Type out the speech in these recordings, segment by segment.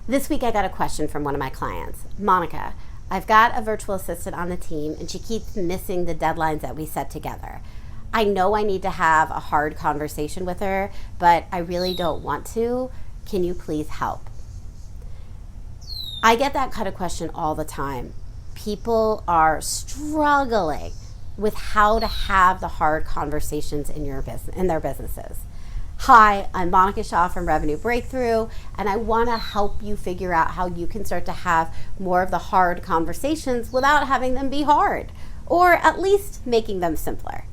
This week I got a question from one of my clients. Monica, I've got a virtual assistant on the team and she keeps missing the deadlines that we set together. I know I need to have a hard conversation with her, but I really don't want to. Can you please help? I get that kind of question all the time. People are struggling with how to have the hard conversations in their businesses. Hi, I'm Monica Shah from Revenue Breakthrough, and I want to help you figure out how you can start to have more of the hard conversations without having them be hard, or at least making them simpler.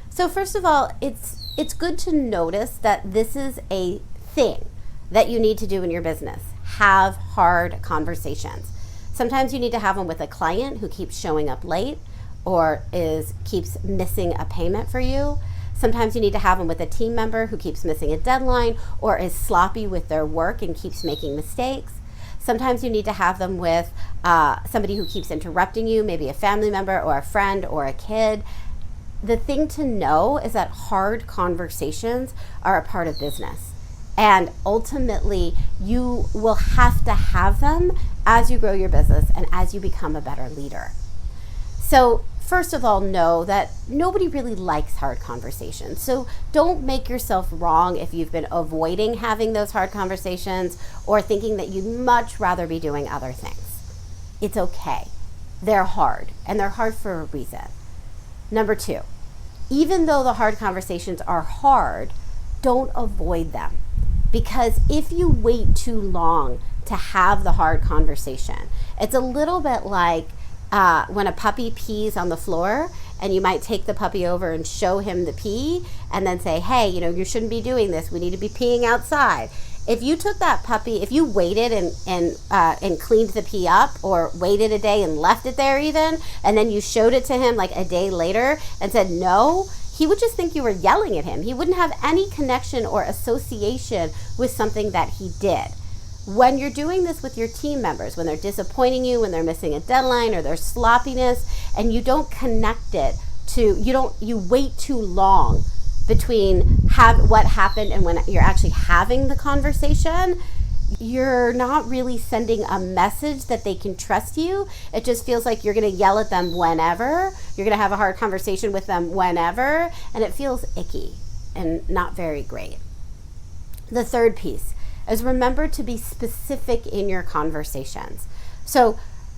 So first of all, it's good to notice that this is a thing that you need to do in your business. Have hard conversations. Sometimes you need to have them with a client who keeps showing up late or keeps missing a payment for you. Sometimes you need to have them with a team member who keeps missing a deadline or is sloppy with their work and keeps making mistakes. Sometimes you need to have them with somebody who keeps interrupting you, maybe a family member or a friend or a kid. The thing to know is that hard conversations are a part of business. And ultimately, you will have to have them as you grow your business and as you become a better leader. So first of all, know that nobody really likes hard conversations. So don't make yourself wrong if you've been avoiding having those hard conversations or thinking that you'd much rather be doing other things. It's okay. They're hard, and they're hard for a reason. Number two, even though the hard conversations are hard, don't avoid them. Because if you wait too long to have the hard conversation, it's a little bit like when a puppy pees on the floor and you might take the puppy over and show him the pee and then say, hey, you shouldn't be doing this. We need to be peeing outside. If you took that puppy, if you waited and cleaned the pee up or waited a day and left it there even, and then you showed it to him like a day later and said no, he would just think you were yelling at him. He wouldn't have any connection or association with something that he did. When you're doing this with your team members, when they're disappointing you, when they're missing a deadline or their sloppiness, and you don't connect it to, you wait too long between what happened and when you're actually having the conversation, you're not really sending a message that they can trust you. It just feels like you're going to yell at them whenever, you're going to have a hard conversation with them whenever, and it feels icky and not very great. The third piece is remember to be specific in your conversations. So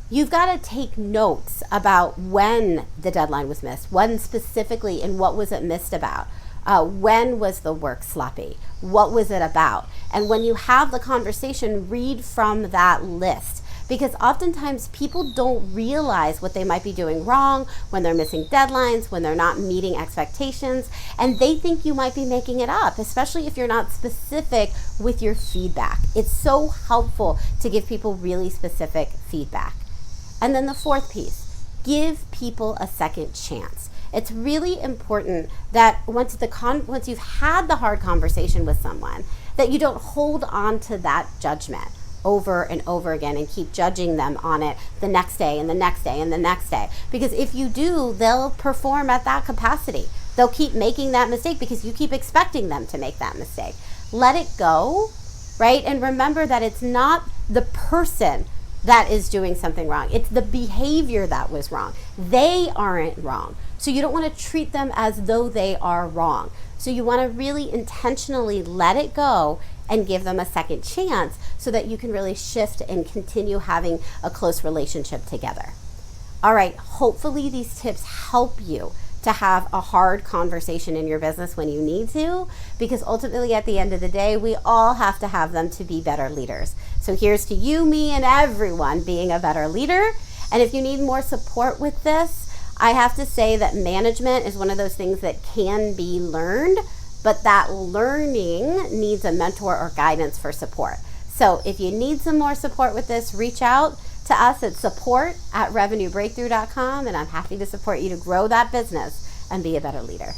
you've got to take notes about when the deadline was missed, when specifically, and what was it missed about. When was the work sloppy? What was it about? And when you have the conversation, read from that list. Because oftentimes people don't realize what they might be doing wrong, when they're missing deadlines, when they're not meeting expectations, and they think you might be making it up, especially if you're not specific with your feedback. It's so helpful to give people really specific feedback. And then the fourth piece, give people a second chance. It's really important that once you've had the hard conversation with someone, that you don't hold on to that judgment over and over again and keep judging them on it the next day and the next day and the next day. Because if you do, they'll perform at that capacity. They'll keep making that mistake because you keep expecting them to make that mistake. Let it go, right? And remember that it's not the person that is doing something wrong. It's the behavior that was wrong. They aren't wrong. So you don't want to treat them as though they are wrong. So you want to really intentionally let it go and give them a second chance so that you can really shift and continue having a close relationship together. All right, hopefully these tips help you to have a hard conversation in your business when you need to, because ultimately at the end of the day, we all have to have them to be better leaders. So here's to you, me, and everyone being a better leader. And if you need more support with this, I have to say that management is one of those things that can be learned, but that learning needs a mentor or guidance for support. So if you need some more support with this, reach out to us at support@revenuebreakthrough.com, and I'm happy to support you to grow that business and be a better leader.